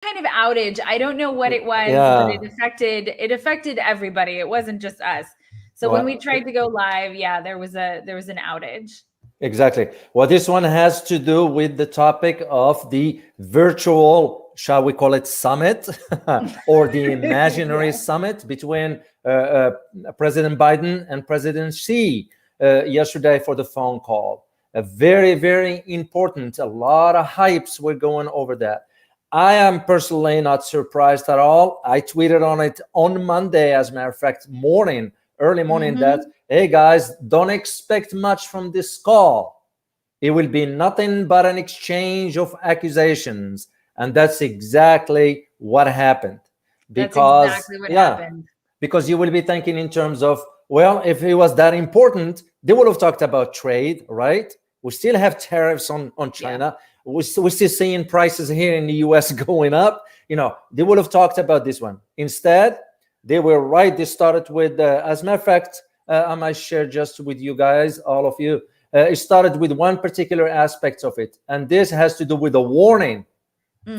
kind of outage. I don't know what it was, but Yeah. it affected everybody. It wasn't just us. So when we Well, tried to go live, yeah, there was an outage. exactly. Well, this one has to do with the topic of the virtual, shall we call it, summit, or the imaginary Yeah. summit between President Biden and President Xi yesterday for the phone call. A very, very important. A lot of hypes were going over that. I am personally not surprised at all. I tweeted on it on Monday, as a matter of fact, early morning, that, Mm-hmm. hey guys, don't expect much from this call. It will be nothing but an exchange of accusations. And that's exactly what happened. That's Because, exactly what yeah, happened. because you will be thinking in terms of, well, if it was that important, they would have talked about trade, right? We still have tariffs on Yeah. China. We're still seeing prices here in the US going up. They would have talked about this one. Instead, they were right. They started with, as a matter of fact, I might share just with you guys, all of you. It started with one particular aspect of it. And this has to do with a warning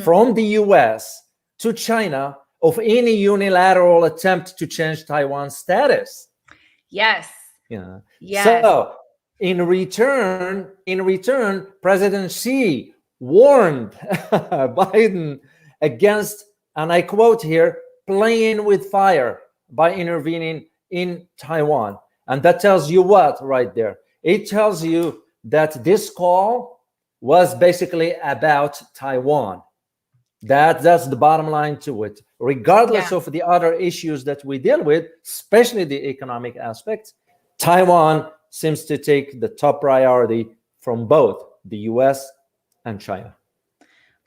from the US to China of any unilateral attempt to change Taiwan's status. Yes. Yeah. Yes. So in return, President Xi warned Biden against, and I quote here, playing with fire by intervening in Taiwan. And that tells you what right there? It tells you that this call was basically about Taiwan. That's the bottom line to it. Regardless Yeah. of the other issues that we deal with, especially the economic aspects, Taiwan seems to take the top priority from both the US and China.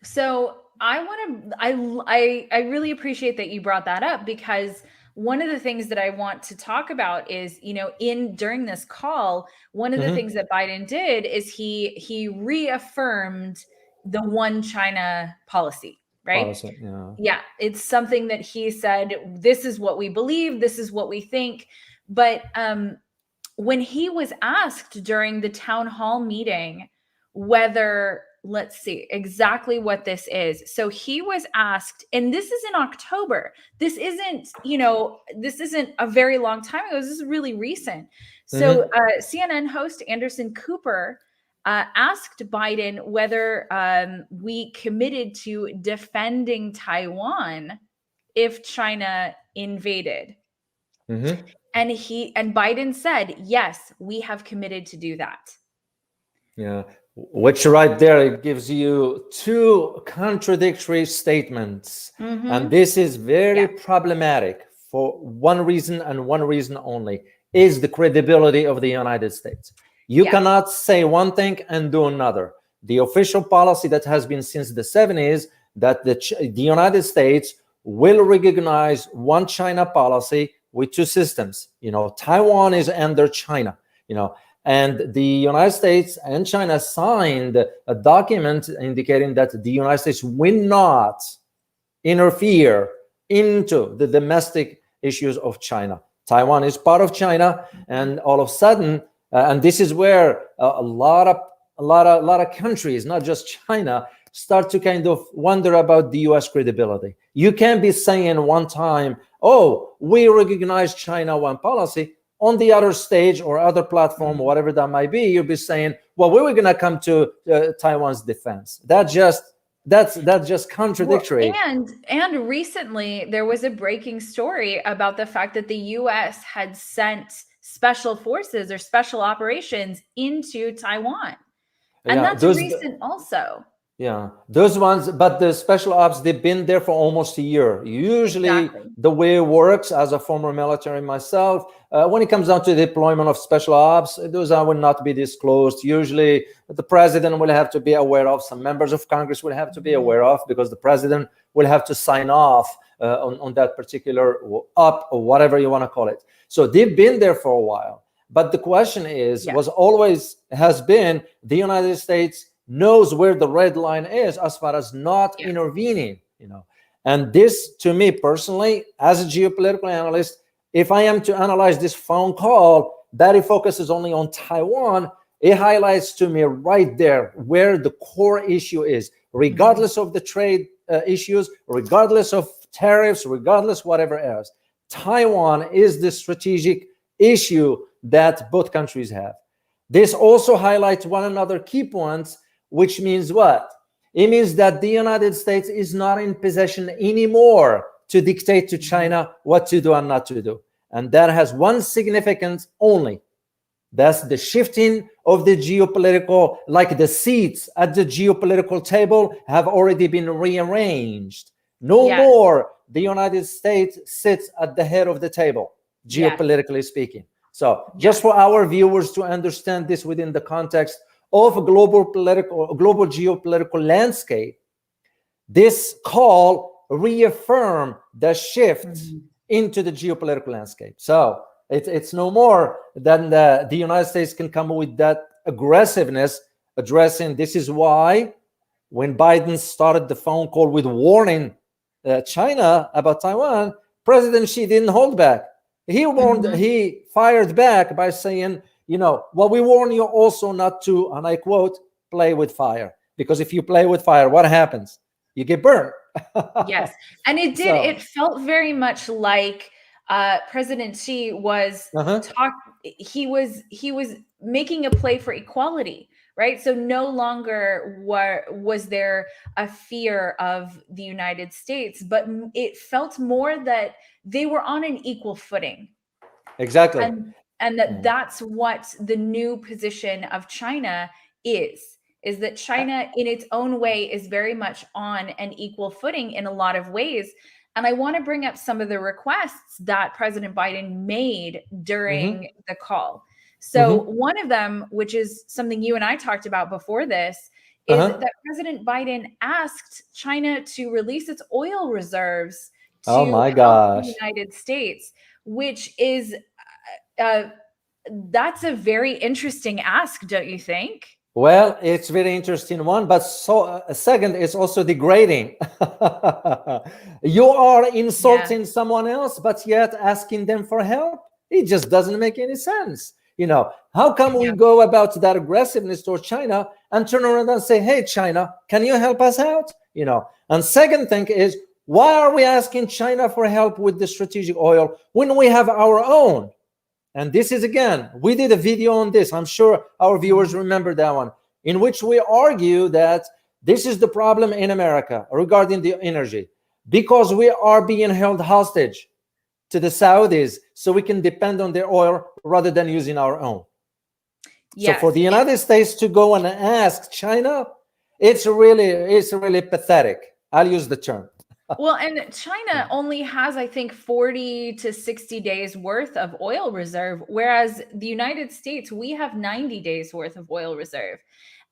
So I want to I really appreciate that you brought that up, because one of the things that I want to talk about is, in during this call, one of the Mhm. things that Biden did is he reaffirmed the one China policy, right? Policy, yeah. Yeah, it's something that he said, this is what we believe, this is what we think. But when he was asked during the town hall meeting whether, let's see exactly what this is. So he was asked, and this is in October. This isn't a very long time ago. This is really recent. So Mhm. CNN host Anderson Cooper asked Biden whether we committed to defending Taiwan if China invaded. Mhm. And Biden said, yes, we have committed to do that. Yeah, which right there, it gives you two contradictory statements. And Mm-hmm. this is very Yeah. problematic for one reason and one reason only, is the credibility of the United States. You Yeah. cannot say one thing and do another. The official policy that has been since the 70s, that the United States will recognize one China policy with two systems. Taiwan is under China, and the United States and China signed a document indicating that the United States will not interfere into the domestic issues of China. Taiwan is part of China, and all of a sudden, and this is where a lot of countries, not just China, start to kind of wonder about the U.S. credibility. You can't be saying one time, "Oh, we recognize China one policy." On the other stage or other platform, whatever that might be, you'll be saying, "Well, we were going to come to Taiwan's defense." That's just Well, contradictory. and recently there was a breaking story about the fact that the US had sent special forces or special operations into Taiwan. And Yeah, that's those recent also. yeah, those ones, but the special ops, they've been there for almost a year. Usually, Exactly. the way it works, as a former military myself, when it comes down to the deployment of special ops, those will not be disclosed. Usually, the president will have to be aware of, some members of Congress will have to be Mhm. aware of, because the president will have to sign off on that particular up, or whatever you want to call it. So they've been there for a while. But the question Yeah. has been, the United States knows where the red line is as far as not Yeah. intervening. And this, to me personally, as a geopolitical analyst, if I am to analyze this phone call that it focuses only on Taiwan, it highlights to me right there where the core issue is. Mhm. Regardless of the trade issues, regardless of tariffs, regardless whatever else. Taiwan is the strategic issue that both countries have. This also highlights one another key points, which means what? It means that the United States is not in possession anymore to dictate to China what to do and not to do. And that has one significance only. That's the shifting of the geopolitical, like the seats at the geopolitical table have already been rearranged. No more the United States sits at the head of the table, geopolitically speaking. So just for our viewers to understand this within the context of a global geopolitical landscape, this call reaffirmed the shift into the geopolitical landscape. So it's no more than the United States can come with that aggressiveness addressing. This is why when Biden started the phone call with warning China about Taiwan, President Xi didn't hold back. He warned, he fired back by saying, well, we warn you also not to, and I quote, play with fire. Because if you play with fire, what happens? You get burned. Yes. And it did. It felt very much like President Xi was he was making a play for equality, right? So no longer was there a fear of the United States, but it felt more that they were on an equal footing. Exactly. And that's what the new position of China is that China in its own way is very much on an equal footing in a lot of ways. And I want to bring up some of the requests that President Biden made during the call. So one of them, which is something you and I talked about before this, is that President Biden asked China to release its oil reserves to help the United States, which is, that's a very interesting ask, don't you think? Well, it's very interesting one, but second, it's also degrading. You are insulting someone else, but yet asking them for help. It just doesn't make any sense. How come we go about that aggressiveness toward China and turn around and say, hey, China, can you help us out? And second thing is, why are we asking China for help with the strategic oil when we have our own? And this is, again, we did a video on this. I'm sure our viewers remember that one, in which we argue that this is the problem in America regarding the energy, because we are being held hostage to the Saudis so we can depend on their oil rather than using our own. So for the United States to go and ask China, it's really pathetic. I'll use the term. Well, and China only has, I think, 40 to 60 days worth of oil reserve, whereas the United States, we have 90 days worth of oil reserve.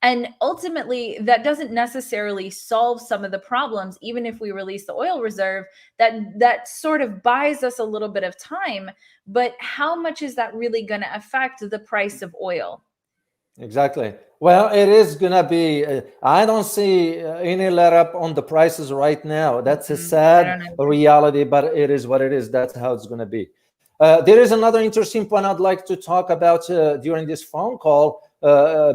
And ultimately, that doesn't necessarily solve some of the problems. Even if we release the oil reserve, that sort of buys us a little bit of time. But how much is that really going to affect the price of oil? Exactly. Well, it is going to be, I don't see any let up on the prices right now. That's a sad reality, but it is what it is. That's how it's going to be. There is another interesting point I'd like to talk about during this phone call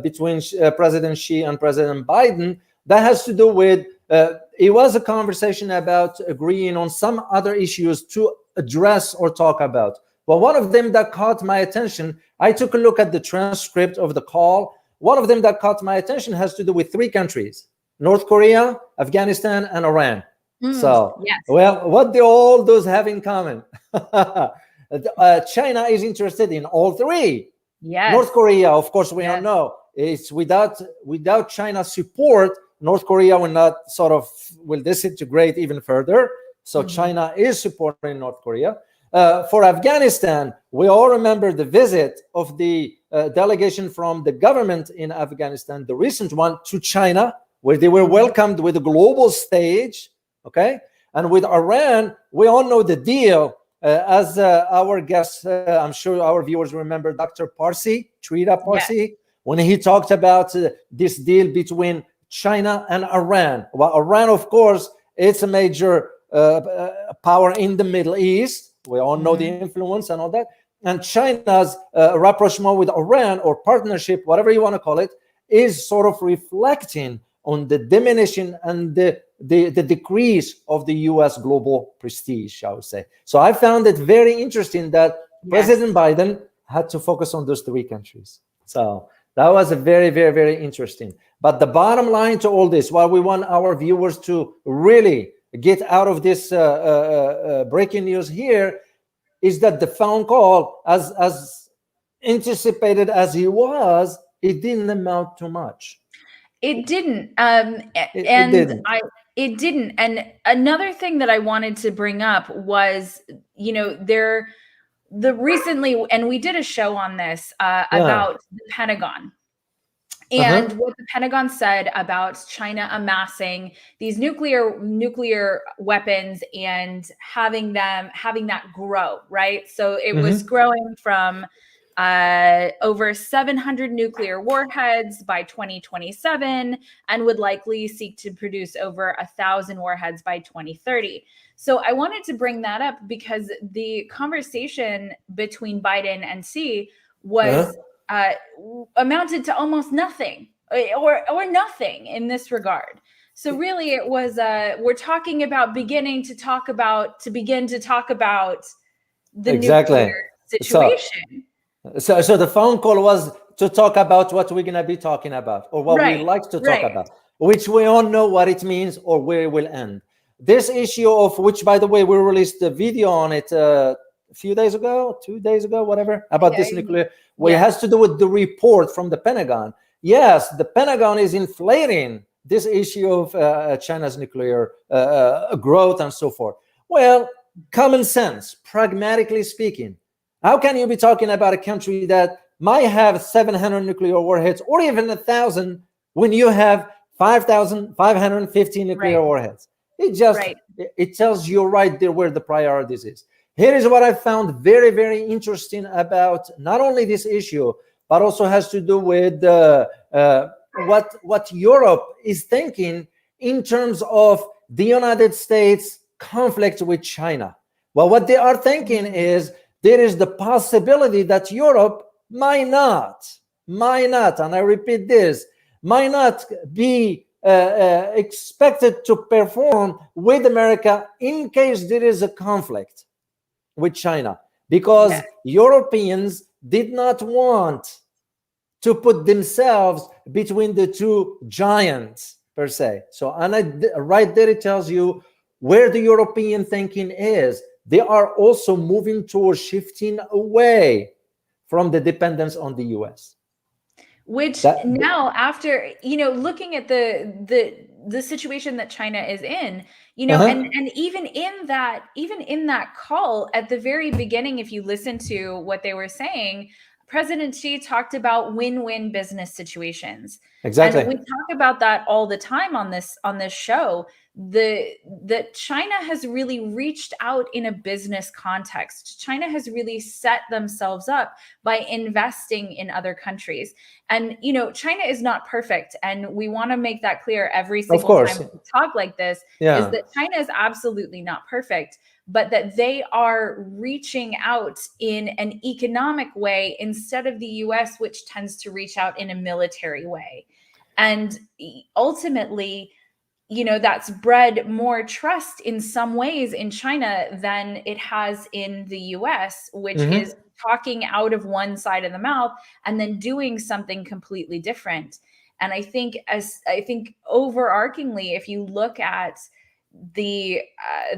between President Xi and President Biden. That has to do with, it was a conversation about agreeing on some other issues to address or talk about. Well, one of them that caught my attention, I took a look at the transcript of the call. One of them that caught my attention has to do with three countries: North Korea, Afghanistan, and Iran. Well, what do all those have in common? China is interested in all three. North Korea, of course, we all know, it's without China's support, North Korea will disintegrate even further. So China is supporting North Korea. For Afghanistan, we all remember the visit of the delegation from the government in Afghanistan, the recent one, to China, where they were welcomed with a global stage. And with Iran, we all know the deal. As our guest, I'm sure our viewers remember Dr. Trita Parsi, when he talked about this deal between China and Iran. Well, Iran, of course, it's a major power in the Middle East. We all know the influence and all that. And China's rapprochement with Iran, or partnership, whatever you want to call it, is sort of reflecting on the diminution and the decrease of the US global prestige, shall we say. So I found it very interesting that President Biden had to focus on those three countries. So that was a very, very, very interesting. But the bottom line to all this, what we want our viewers to really get out of this breaking news here, is that the phone call, as anticipated as he was, it didn't amount to much. It didn't. It didn't. It didn't. And another thing that I wanted to bring up was, recently, and we did a show on this about the Pentagon. And what the Pentagon said about China amassing these nuclear weapons and having that grow, right? So it was growing from over 700 nuclear warheads by 2027, and would likely seek to produce over 1,000 warheads by 2030. So I wanted to bring that up because the conversation between Biden and Xi was amounted to almost nothing or nothing in this regard. So really it was we're talking about begin to talk about the nuclear situation. So the phone call was to talk about what we're going to be talking about, or what we like to talk about, which we all know what it means or where it will end. This issue of which, by the way, we released a video on it a few days ago, 2 days ago, whatever, about this nuclear, where it has to do with the report from the Pentagon. Yes, the Pentagon is inflating this issue of China's nuclear growth and so forth. Well, common sense, pragmatically speaking, how can you be talking about a country that might have 700 nuclear warheads or even 1,000 when you have 5,550 nuclear warheads? It just it tells you right there where the priorities is. Here is what I found very, very interesting about not only this issue, but also has to do with what Europe is thinking in terms of the United States conflict with China. Well, what they are thinking is there is the possibility that Europe might not, and I repeat this, might not be expected to perform with America in case there is a conflict with China, because Europeans did not want to put themselves between the two giants per se. So, and right there it tells you where the European thinking is. They are also moving towards shifting away from the dependence on the US. Which now, after looking at the situation that China is in, and even in that call at the very beginning, if you listen to what they were saying, President Xi talked about win-win business situations. Exactly. And we talk about that all the time on this show. That China has really reached out in a business context. China has really set themselves up by investing in other countries. And China is not perfect, and we want to make that clear every single time we talk like this, is that China is absolutely not perfect, but that they are reaching out in an economic way instead of the US, which tends to reach out in a military way. And ultimately, that's bred more trust in some ways in China than it has in the US, which is talking out of one side of the mouth and then doing something completely different. And I think overarchingly, if you look at the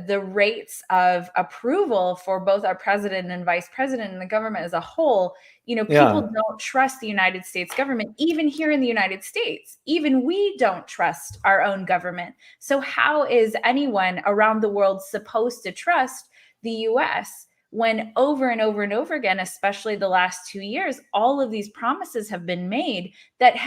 rates of approval for both our president and vice president and the government as a whole, people don't trust the United States government. Even here in the United States, even we don't trust our own government. So how is anyone around the world supposed to trust the US when over and over and over again, especially the last 2 years, all of these promises have been made that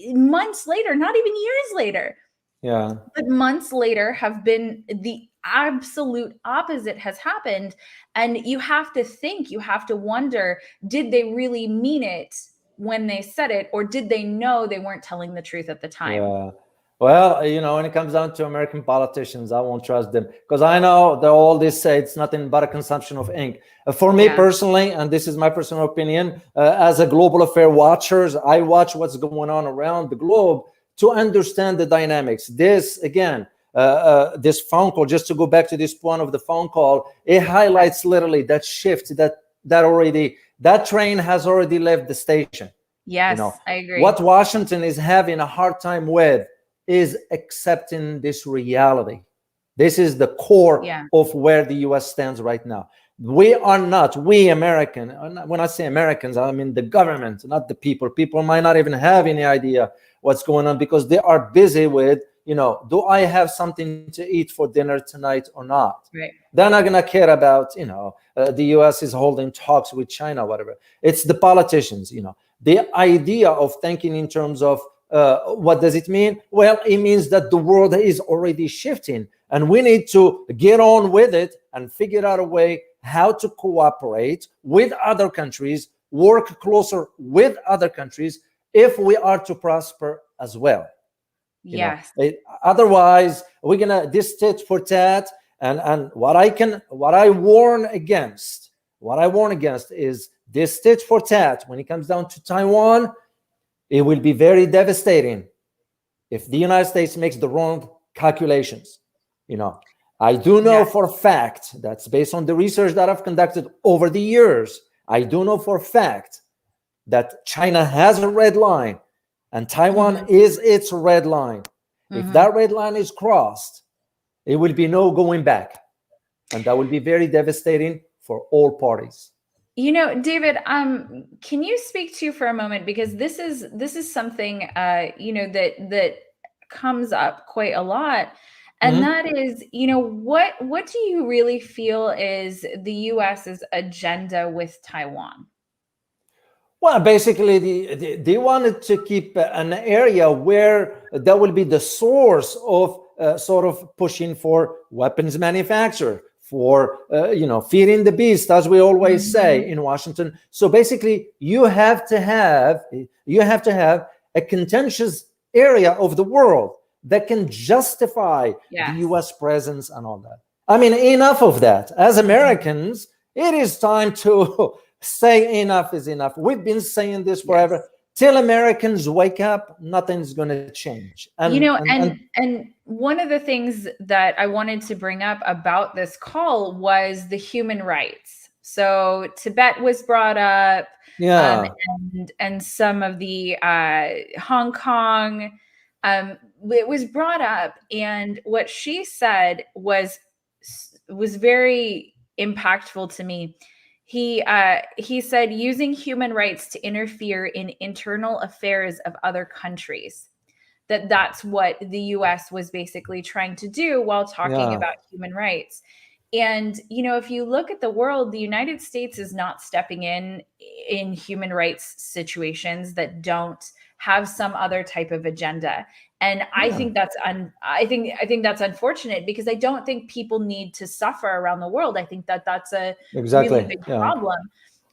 months later, not even years later, but months later have been the absolute opposite has happened. And you have to wonder, did they really mean it when they said it, or did they know they weren't telling the truth at the time? Yeah. Well, when it comes down to American politicians, I won't trust them, because I know that all this say it's nothing but a consumption of ink. For me personally, and this is my personal opinion, as a global affair watcher, I watch what's going on around the globe. to understand the dynamics. This, again, this phone call, just to go back to this point of the phone call, it highlights literally that shift, that train has already left the station. Yes, I agree. What Washington is having a hard time with is accepting this reality. This is the core of where the US stands right now. We American, when I say Americans, I mean the government, not the people. People might not even have any idea what's going on because they are busy with, do I have something to eat for dinner tonight or not? Right. They're not going to care about, the US is holding talks with China, whatever. It's the politicians, The idea of thinking in terms of what does it mean? Well, it means that the world is already shifting and we need to get on with it and figure out a way how to cooperate with other countries, work closer with other countries if we are to prosper as well. Yes. Otherwise, we're gonna this tit for tat. And what I warn against is this tit for tat when it comes down to Taiwan. It will be very devastating if the United States makes the wrong calculations. I do know for a fact, that's based on the research that I've conducted over the years, I do know for a fact that China has a red line and Taiwan is its red line. If that red line is crossed, it will be no going back. And that will be very devastating for all parties. David, can you speak to for a moment, because this is something that comes up quite a lot, and that is, what do you really feel is the US's agenda with Taiwan? Well, basically, they wanted to keep an area where that will be the source of sort of pushing for weapons manufacture, for feeding the beast, as we always say in Washington. So basically, you have to have a contentious area of the world that can justify the U.S. presence and all that. I mean, enough of that. As Americans, it is time to say enough is enough. We've been saying this forever. Till Americans wake up, nothing's going to change. And one of the things that I wanted to bring up about this call was the human rights. So Tibet was brought up, and some of the Hong Kong, it was brought up, and what she said was very impactful to me. He said using human rights to interfere in internal affairs of other countries. That's what the US was basically trying to do while talking about human rights. And, if you look at the world, the United States is not stepping in human rights situations that don't have some other type of agenda. And I think that's I think that's unfortunate, because I don't think people need to suffer around the world. I think that's a really big problem.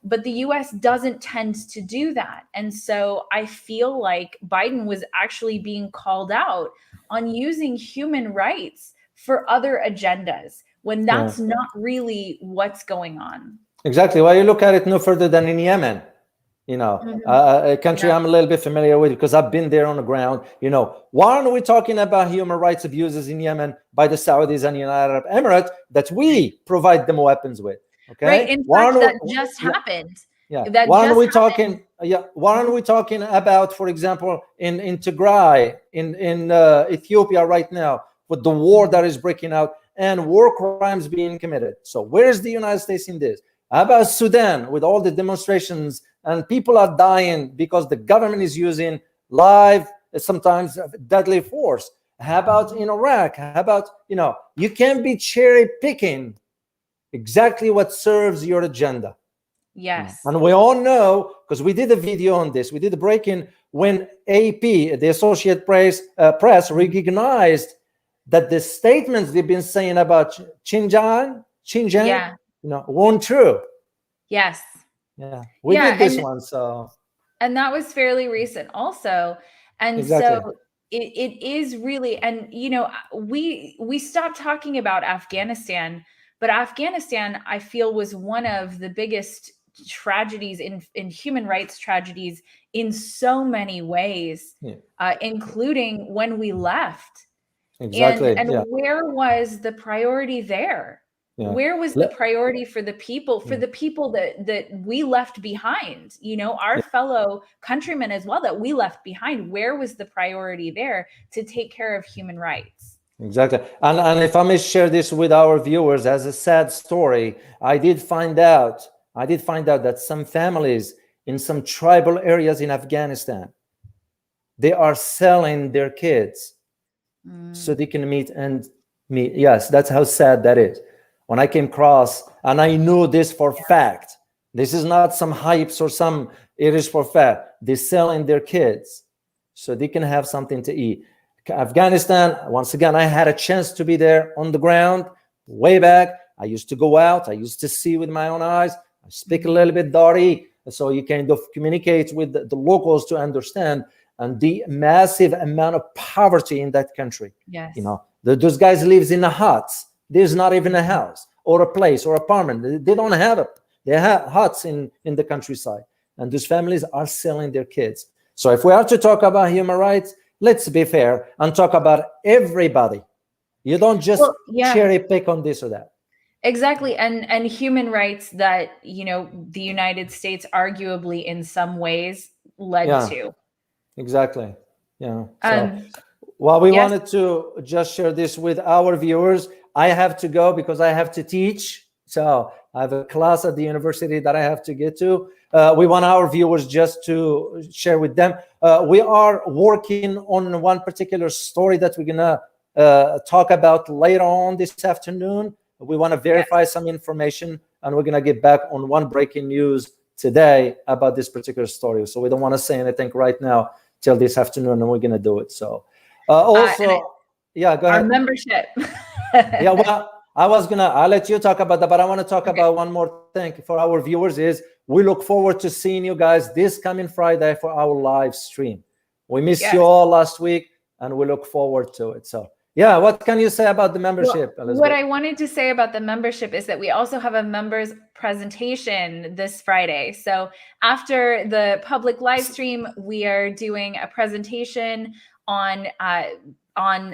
But the US doesn't tend to do that. And so I feel like Biden was actually being called out on using human rights for other agendas when that's not really what's going on. Exactly. Well, you look at it no further than in Yemen. A country I'm a little bit familiar with because I've been there on the ground. Why aren't we talking about human rights abuses in Yemen by the Saudis and United Arab Emirates that we provide them weapons with? Okay. Right. In fact, that just happened. Why aren't we talking? Why aren't we talking about, for example, in Tigray, in Ethiopia right now, with the war that is breaking out and war crimes being committed? So where is the United States in this? How about Sudan with all the demonstrations and people are dying because the government is using live, sometimes deadly force? How about in Iraq? How about, you can't be cherry picking exactly what serves your agenda. Yes. And we all know, because we did a video on this, we did a break-in when AP, the Associated Press, recognized that the statements they've been saying about Xinjiang, weren't true. Yes. Yeah. We did this one, so. And that was fairly recent also. And so it is really, and we stopped talking about Afghanistan, but Afghanistan, I feel, was one of the biggest tragedies in human rights tragedies in so many ways, including when we left. Exactly. And where was the priority there? Where was the priority for the people, that we left behind, our fellow countrymen as well, that we left behind? Where was the priority there to take care of human rights? Exactly. And if I may share this with our viewers as a sad story, I did find out that some families in some tribal areas in Afghanistan, they are selling their kids so they can meet. Yes, that's how sad that is. When I came across, and I knew this for fact, this is not some hypes or some, it is for fact, they're selling their kids so they can have something to eat. Afghanistan, once again, I had a chance to be there on the ground way back. I used to go out, I used to see with my own eyes. I speak a little bit Dari, so you kind of communicate with the locals to understand, and the massive amount of poverty in that country. Yes. Those guys lives in the huts. There's not even a house or a place or apartment. They don't have it. They have huts in the countryside, and those families are selling their kids. So if we are to talk about human rights, let's be fair and talk about everybody. You don't just cherry pick on this or that. Exactly. And human rights that, the United States arguably in some ways led to. Exactly. Yeah. So, well, we wanted to just share this with our viewers. I have to go because I have to teach. So I have a class at the university that I have to get to. We want our viewers just to share with them. We are working on one particular story that we're going to talk about later on this afternoon. We want to verify some information, and we're going to get back on one breaking news today about this particular story. So we don't want to say anything right now till this afternoon, and we're going to do it. So also, go ahead. Our membership. Well, I'll let you talk about that, but I want to talk about one more thing for our viewers is we look forward to seeing you guys this coming Friday for our live stream. We missed you all last week, and we look forward to it. So what can you say about the membership, Elizabeth? What I wanted to say about the membership is that we also have a members presentation this Friday. So after the public live stream, we are doing a presentation on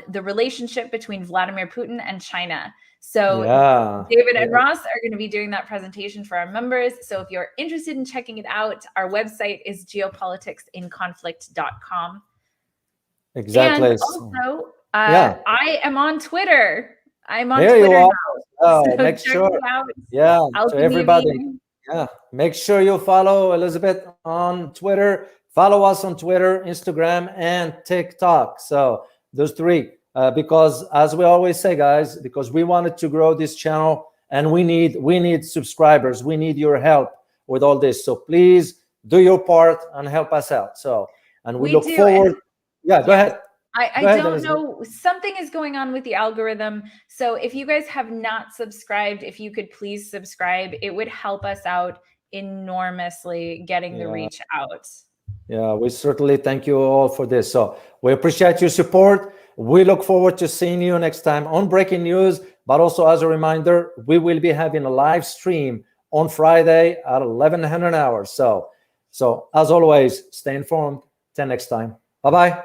the relationship between Vladimir Putin and China. So David and Ross are going to be doing that presentation for our members. So if you're interested in checking it out, our website is geopoliticsinconflict.com. Exactly. And also, I am on Twitter. I'm on Twitter now. Oh, so make sure. So everybody. Make sure you follow Elizabeth on Twitter. Follow us on Twitter, Instagram, and TikTok. So those three. Because as we always say, guys, because we wanted to grow this channel, and we need subscribers. We need your help with all this. So please do your part and help us out. So, and we look forward. Go ahead. I don't know. Something is going on with the algorithm. So if you guys have not subscribed, if you could please subscribe, it would help us out enormously getting the reach out. Yeah, we certainly thank you all for this. So we appreciate your support. We look forward to seeing you next time on Breaking News. But also as a reminder, we will be having a live stream on Friday at 1100 hours. So as always, stay informed. Till next time. Bye-bye.